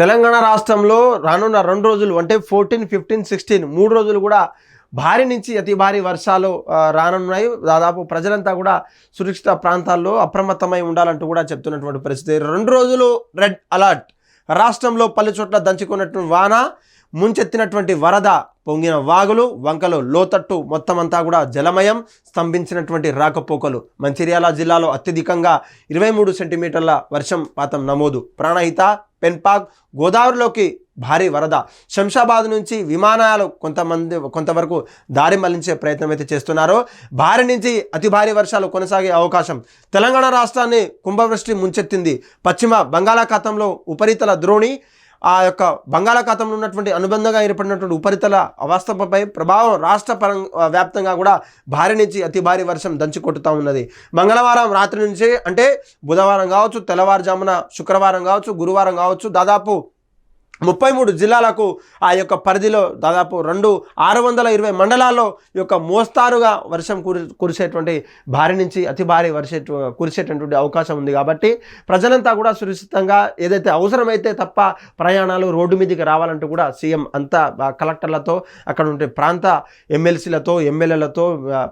తెలంగాణ రాష్ట్రంలో రానున్న 2 రోజులు అంటే 14, 15, 16 3 రోజులు కూడా భారీ నుంచి అతి భారీ వర్షాలు రానున్నాయి. దాదాపు ప్రజలంతా కూడా సురక్షిత ప్రాంతాల్లో అప్రమత్తమై ఉండాలంటూ కూడా చెప్తున్నటువంటి పరిస్థితి. 2 రోజులు రెడ్ అలర్ట్. రాష్ట్రంలో పలు చోట్ల దంచుకున్నటువంటి వాన, ముంచెత్తినటువంటి వరద, పొంగిన వాగులు, వంకలు, లోతట్టు మొత్తం అంతా కూడా జలమయం, స్తంభించినటువంటి రాకపోకలు. మంచిర్యాల జిల్లాలో అత్యధికంగా 23 సెంటీమీటర్ల వర్షపాతం నమోదు. ప్రాణహిత, పెన్పాక్, గోదావరిలోకి భారీ వరద. శంషాబాద్ నుంచి విమానాలు కొంతవరకు దారి మళ్లించే ప్రయత్నం అయితే చేస్తున్నారు. భారీ నుంచి అతి భారీ వర్షాలు కొనసాగే అవకాశం. తెలంగాణ రాష్ట్రాన్ని కుంభవృష్టి ముంచెత్తింది. పశ్చిమ బంగాళాఖాతంలో ఉపరితల ద్రోణి ఆ యొక్క బంగాళాఖాతంలో ఉన్నటువంటి అనుబంధంగా ఏర్పడినటువంటి ఉపరితల అవస్థపై ప్రభావం రాష్ట్ర వ్యాప్తంగా కూడా భారీ నుంచి అతి భారీ వర్షం దంచికొట్టుతూ ఉన్నది. మంగళవారం రాత్రి నుంచి అంటే బుధవారం కావచ్చు, తెల్లవారుజామున శుక్రవారం కావచ్చు, గురువారం కావచ్చు, దాదాపు 33 జిల్లాలకు ఆ యొక్క పరిధిలో దాదాపు 620 మండలాల్లో ఈ యొక్క మోస్తారుగా వర్షం కురిసేటువంటి భారీ నుంచి అతి భారీ కురిసేటటువంటి అవకాశం ఉంది. కాబట్టి ప్రజలంతా కూడా సురక్షితంగా ఏదైతే అవసరమైతే తప్ప ప్రయాణాలు రోడ్డు మీదకి రావాలంటూ కూడా సీఎం అంతా కలెక్టర్లతో, అక్కడ ఉండే ప్రాంత ఎమ్మెల్సీలతో, ఎమ్మెల్యేలతో,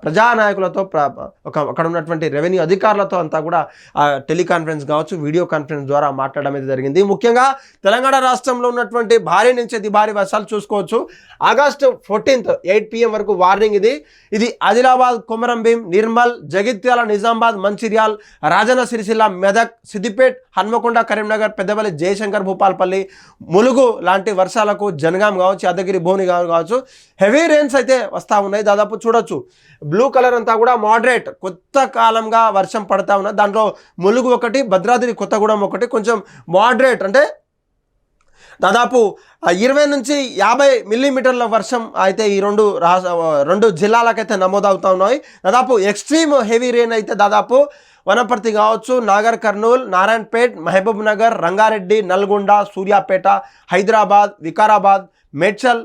ప్రజానాయకులతో, అక్కడ ఉన్నటువంటి రెవెన్యూ అధికారులతో అంతా కూడా టెలికాన్ఫరెన్స్ కావచ్చు, వీడియో కాన్ఫరెన్స్ ద్వారా మాట్లాడడం అయితే జరిగింది. ముఖ్యంగా తెలంగాణ రాష్ట్రంలో ఉన్నటువంటి భారీ నుంచి అతి భారీ వర్షాలు చూసుకోవచ్చు. ఆగస్టు 14 8 PM వరకు వార్నింగ్. ఇది ఆదిలాబాద్, కొమరంభీం, నిర్మల్, జగిత్యాల, నిజామాబాద్, మంచిర్యాల్, రాజన్న సిరిసిల్ల, మెదక్, సిద్దిపేట్, హన్మకొండ, కరీంనగర్, పెద్దపల్లి, జయశంకర్, భూపాల్పల్లి, ములుగు లాంటి వర్షాలకు జనగాం కావచ్చు, యాదగిరి, భువనగిరి కావచ్చు హెవీ రెయిన్స్ అయితే వస్తూ ఉన్నాయి. దాదాపు చూడొచ్చు బ్లూ కలర్ అంతా కూడా మోడరేట్, కొత్త కాలంగా వర్షం పడతా ఉన్నది. దాంట్లో ములుగు ఒకటి, భద్రాద్రి కొత్తగూడెం ఒకటి కొంచెం మోడరేట్, అంటే దాదాపు 20 నుంచి 50 మిల్లీమీటర్ల వర్షం అయితే ఈ రెండు జిల్లాలకైతే నమోదవుతూ ఉన్నాయి. దాదాపు ఎక్స్ట్రీమ్ హెవీ రెయిన్ అయితే దాదాపు వనపర్తి కావచ్చు, నాగర్ కర్నూల్, నారాయణపేట్, మహబూబ్ నగర్, రంగారెడ్డి, నల్గొండ, సూర్యాపేట, హైదరాబాద్, వికారాబాద్, మేడ్చల్,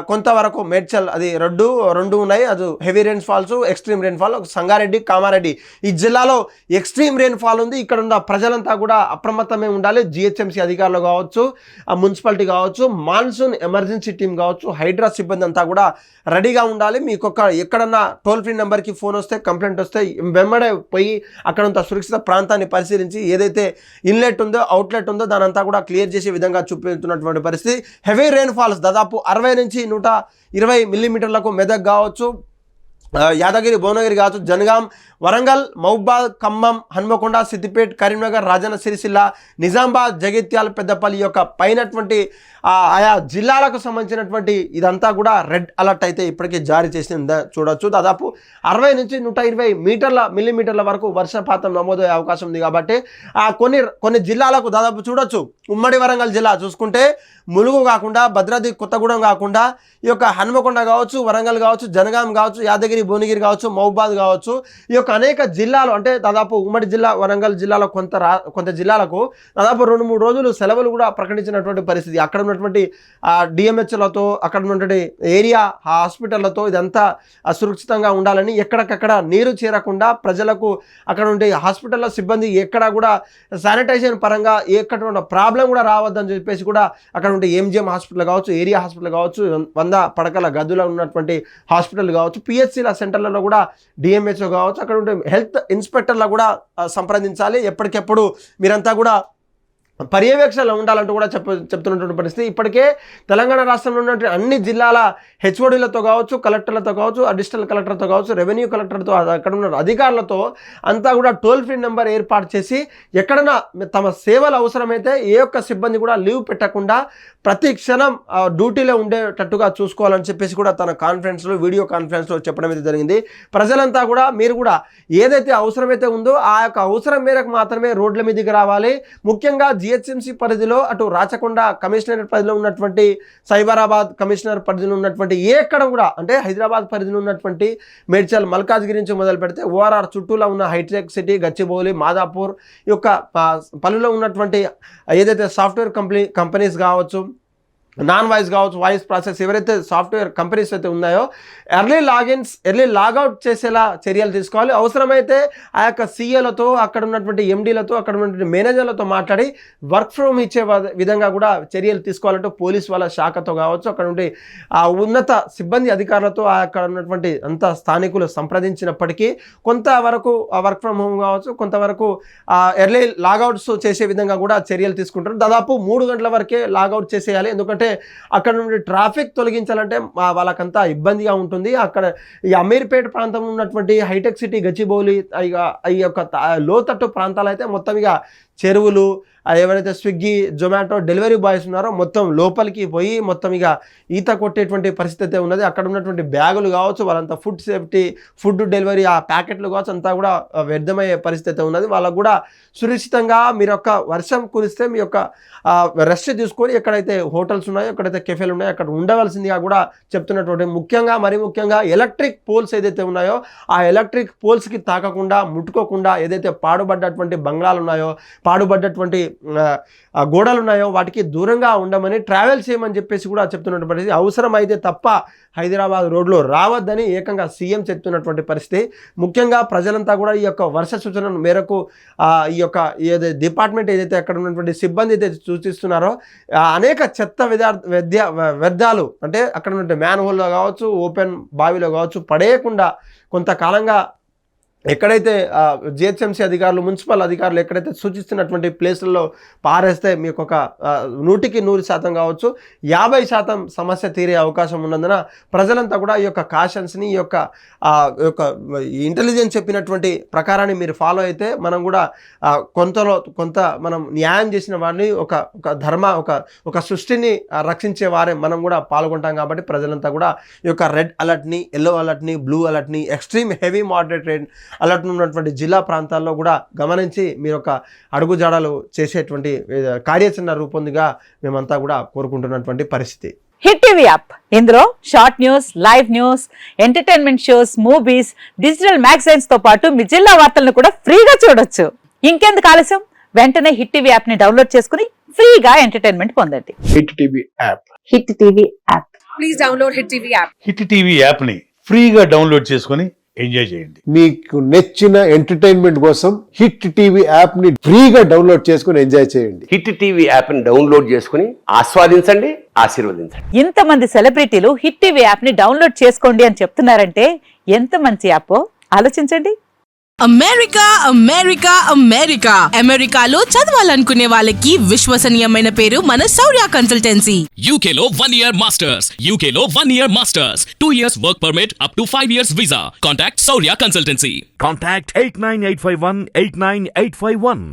కొంతవరకు మేడ్చల్ అది రెండు ఉన్నాయి. అది heavy rainfalls, extreme rainfall. Sangareddy, Kamareddy ఈ జిల్లాలో ఎక్స్ట్రీమ్ రెయిన్ ఫాల్ ఉంది. ఇక్కడ ఉన్న ప్రజలంతా కూడా అప్రమత్తమే ఉండాలి. జిహెచ్ఎంసీ అధికారులు కావచ్చు, మున్సిపాలిటీ కావచ్చు, మాన్సూన్ ఎమర్జెన్సీ టీం కావచ్చు, హైడ్రా సిబ్బంది అంతా కూడా రెడీగా ఉండాలి. మీకు ఎక్కడన్నా టోల్ ఫ్రీ నెంబర్కి ఫోన్ వస్తే, కంప్లైంట్ వస్తే వెంబడే పోయి అక్కడంతా సురక్షిత ప్రాంతాన్ని పరిశీలించి ఏదైతే ఇన్లెట్ ఉందో, అవుట్లెట్ ఉందో దానంతా కూడా క్లియర్ చేసే విధంగా చూపుతున్నటువంటి పరిస్థితి. హెవీ రెయిన్ ఫాల్స్ దాదాపు 60 నుంచి 120 మిల్లీమీటర్లకు మెదక్ కావచ్చు, యాదగిరి, భువనగిరి కావచ్చు, జనగాం, వరంగల్, మహబూబాద్, ఖమ్మం, హన్మకొండ, సిద్దిపేట్, కరీంనగర్, రాజన్న సిరిసిల్ల, నిజామాబాద్, జగిత్యాల, పెద్దపల్లి యొక్క పైనటువంటి ఆయా జిల్లాలకు సంబంధించినటువంటి ఇదంతా కూడా రెడ్ అలర్ట్ అయితే ఇప్పటికే జారీ చేసింది చూడొచ్చు. దాదాపు 60 నుంచి 120 మిల్లీమీటర్ల వరకు వర్షపాతం నమోదయ్యే అవకాశం ఉంది. కాబట్టి కొన్ని జిల్లాలకు దాదాపు చూడొచ్చు. ఉమ్మడి వరంగల్ జిల్లా చూసుకుంటే ములుగు కాకుండా, భద్రాద్రి కొత్తగూడెం కాకుండా ఈ యొక్క హన్మకొండ కావచ్చు, వరంగల్ కావచ్చు, జనగాం కావచ్చు, యాదగిరి, భువనగిరి కావచ్చు, మహబూబాద్ కావచ్చు, ఈ యొక్క అనేక జిల్లాలు అంటే దాదాపు ఉమ్మడి జిల్లా వరంగల్ జిల్లాలో కొంత జిల్లాలకు దాదాపు 2-3 రోజులు సెలవులు కూడా ప్రకటించినటువంటి పరిస్థితి. అక్కడ ఉన్నటువంటి డిఎంహెచ్లతో, అక్కడ ఉన్నటువంటి ఏరియా హాస్పిటళ్లతో ఇదంతా సురక్షితంగా ఉండాలని, ఎక్కడికక్కడ నీరు చేరకుండా ప్రజలకు అక్కడ ఉండే హాస్పిటల్లో సిబ్బంది ఎక్కడ కూడా శానిటైజేషన్ పరంగా ఎక్కడ ప్రాబ్లం కూడా రావద్దని చెప్పేసి కూడా అక్కడ ఉండే ఎంజిఎం హాస్పిటల్ కావచ్చు, ఏరియా హాస్పిటల్ కావచ్చు, 100 పడకల గదులు ఉన్నటువంటి హాస్పిటల్ కావచ్చు, పిహెచ్సిల సెంటర్లలో కూడా డిఎంహెచ్ఓ కావచ్చు, అక్కడ ఉండే హెల్త్ ఇన్స్పెక్టర్లు కూడా సంప్రదించాలి. ఎప్పటికెప్పుడు మీరంతా కూడా పర్యవేక్షణలో ఉండాలంటూ కూడా చెప్తున్నటువంటి పరిస్థితి. ఇప్పటికే తెలంగాణ రాష్ట్రంలో ఉన్నటువంటి అన్ని జిల్లాల హెచ్ఓడీలతో కావచ్చు, కలెక్టర్లతో కావచ్చు, అడిషనల్ కలెక్టర్తో కావచ్చు, రెవెన్యూ కలెక్టర్తో, అక్కడ ఉన్న అధికారులతో అంతా కూడా టోల్ ఫ్రీ నెంబర్ ఏర్పాటు చేసి ఎక్కడన్నా తమ సేవలు అవసరమైతే ఏ ఒక్క సిబ్బంది కూడా లీవ్ పెట్టకుండా ప్రతి క్షణం డ్యూటీలో ఉండేటట్టుగా చూసుకోవాలని చెప్పేసి కూడా తన వీడియో కాన్ఫరెన్స్లో చెప్పడం అయితే జరిగింది. ప్రజలంతా కూడా మీరు కూడా ఏదైతే అవసరమైతే ఉందో ఆ యొక్క అవసరం మేరకు మాత్రమే రోడ్ల మీదకి రావాలి. ముఖ్యంగా జిహెచ్ఎంసీ పరిధిలో అటు రాచకొండ కమిషనరేట్ పరిధిలో ఉన్నటువంటి, సైబరాబాద్ కమిషనర్ పరిధిలో ఉన్నటువంటి ఎక్కడ కూడా అంటే హైదరాబాద్ పరిధిలో ఉన్నటువంటి మేడ్చల్, మల్కాజ్గిరి నుంచి మొదలు పెడితే ఓఆర్ఆర్ చుట్టూలో ఉన్న హైటెక్ సిటీ, గచ్చిబౌలి, మాదాపూర్ ఈ యొక్క పల్లెలో ఉన్నటువంటి ఏదైతే సాఫ్ట్వేర్ కంపెనీస్ కావచ్చు, నాన్ వాయిస్ కావచ్చు, వాయిస్ ప్రాసెస్ ఎవరైతే సాఫ్ట్వేర్ కంపెనీస్ అయితే ఉన్నాయో ఎర్లీ లాగౌట్ చేసేలా చర్యలు తీసుకోవాలి. అవసరమైతే ఆ యొక్క సీఏలతో, అక్కడ ఉన్నటువంటి ఎండీలతో, అక్కడ ఉన్నటువంటి మేనేజర్లతో మాట్లాడి వర్క్ ఫ్రమ్ ఇచ్చే విధంగా కూడా చర్యలు తీసుకోవాలంటూ పోలీస్ వాళ్ళ శాఖతో కావచ్చు, అక్కడ నుండి ఆ ఉన్నత సిబ్బంది అధికారులతో అక్కడ ఉన్నటువంటి అంత స్థానికులు సంప్రదించినప్పటికీ కొంతవరకు వర్క్ ఫ్రమ్ హోమ్ కావచ్చు, కొంతవరకు ఎర్లీ లాగౌట్స్ చేసే విధంగా కూడా చర్యలు తీసుకుంటారు. దాదాపు 3 గంటల వరకే లాగౌట్ చేసేయాలి. ఎందుకంటే అక్కడ నుండి ట్రాఫిక్ తొలగించాలంటే వాళ్ళకంతా ఇబ్బందిగా ఉంటుంది. అక్కడ ఈ అమీర్పేట ప్రాంతంలో ఉన్నటువంటి హైటెక్ సిటీ, గచ్చిబౌలి, ఈ యొక్క లోతట్టు ప్రాంతాలు అయితే మొత్తం ఇక చెరువులు, ఎవరైతే స్విగ్గీ, జొమాటో డెలివరీ బాయ్స్ ఉన్నారో మొత్తం లోపలికి పోయి మొత్తం ఇక ఈత కొట్టేటువంటి పరిస్థితి ఉన్నది. అక్కడ ఉన్నటువంటి బ్యాగులు కావచ్చు, వాళ్ళంతా ఫుడ్ సేఫ్టీ, ఫుడ్ డెలివరీ ఆ ప్యాకెట్లు కావచ్చు అంతా కూడా వ్యర్థమయ్యే పరిస్థితి ఉన్నది. వాళ్ళకు కూడా సురక్షితంగా మీరు యొక్క వర్షం కురిస్తే మీ యొక్క రెస్ట్ తీసుకొని ఎక్కడైతే హోటల్స్ ఉన్నాయో, ఎక్కడైతే కెఫేలు ఉన్నాయో అక్కడ ఉండవలసిందిగా కూడా చెప్తున్నటువంటి ముఖ్యంగా ఎలక్ట్రిక్ పోల్స్ ఏదైతే ఉన్నాయో ఆ ఎలక్ట్రిక్ పోల్స్కి తాకకుండా, ముట్టుకోకుండా ఏదైతే పాడుబడ్డటువంటి బంగ్లాలు ఉన్నాయో, పాడుబడ్డటువంటి గోడలు ఉన్నాయో వాటికి దూరంగా ఉండమని, ట్రావెల్ చేయమని చెప్పేసి కూడా చెప్తున్నటువంటి పరిస్థితి. అవసరం అయితే తప్ప హైదరాబాద్ రోడ్లో రావద్దని ఏకంగా సీఎం చెప్తున్నటువంటి పరిస్థితి. ముఖ్యంగా ప్రజలంతా కూడా ఈ యొక్క వర్ష సూచన మేరకు ఈ యొక్క డిపార్ట్మెంట్ ఏదైతే అక్కడ ఉన్నటువంటి సిబ్బంది అయితే సూచిస్తున్నారో అనేక చెత్త వ్యర్థాలు అంటే అక్కడ ఉన్నటువంటి మ్యాన్ హోల్లో కావచ్చు, ఓపెన్ బావిలో కావచ్చు పడేయకుండా కొంతకాలంగా ఎక్కడైతే జిహెచ్ఎంసీ అధికారులు, మున్సిపల్ అధికారులు ఎక్కడైతే సూచిస్తున్నటువంటి ప్లేసుల్లో పారేస్తే మీకు ఒక 100% కావచ్చు 50% సమస్య తీరే అవకాశం ఉన్నందున ప్రజలంతా కూడా ఈ యొక్క కాషన్స్ని, ఈ యొక్క ఇంటెలిజెన్స్ చెప్పినటువంటి ప్రకారాన్ని మీరు ఫాలో అయితే మనం కూడా కొంత మనం న్యాయం చేసిన వారిని ఒక సృష్టిని రక్షించే వారే మనం కూడా పాల్గొంటాం. కాబట్టి ప్రజలంతా కూడా ఈ యొక్క రెడ్ అలర్ట్ని, ఎల్లో అలర్ట్ని, బ్లూ అలర్ట్ని, extreme heavy moderate rain alert ఉన్నటువంటి జిల్లా ప్రాంతాల్లో కూడా గమనించి మీరు ఒక అడుగుజాడలు చేసేటువంటి కార్యాచరణ రూపొందిగా మేమంతా కూడా కోరుకుంటున్నటువంటి పరిస్థితి. హిట్ టీవీ యాప్, ఇందులో short news, live news, entertainment shows, movies, digital magazines తో పాటు మీ జిల్లా వార్తలను కూడా ఫ్రీగా చూడొచ్చు. ఇంకెందుకు ఆలస్యం, వెంటనే హిట్ టీవీ యాప్ ని డౌన్లోడ్ చేసుకుని ఫ్రీగా ఎంటర్టైన్మెంట్ పొందండి. Hit TV app. Hit TV app. Please download hit TV app. Hit TV app ని ఫ్రీగా డౌన్లోడ్ చేసుకుని ఎంజాయ్ చేయండి. మీకు నచ్చిన ఎంటర్టైన్మెంట్ కోసం హిట్ టీవీ యాప్ ని ఫ్రీగా డౌన్లోడ్ చేసుకుని ఎంజాయ్ చేయండి. హిట్ టీవీ యాప్ ని డౌన్లోడ్ చేసుకుని ఆస్వాదించండి, ఆశీర్వదించండి. ఇంతమంది సెలబ్రిటీలు హిట్ టీవీ యాప్ ని డౌన్లోడ్ చేసుకోండి అని చెప్తున్నారంటే ఎంత మంచి యాప్ ఆలోచించండి. అమెరికాలో చదవాలనుకునే వాళ్ళకి విశ్వసనీయమైన పేరు మన శౌర్య కన్సల్టెన్సీ. UK లో 1 year masters, UK లో 1 year masters, 2 years work permit up to 5 years visa. Contact Saurya Consultancy. Contact 89851 89851.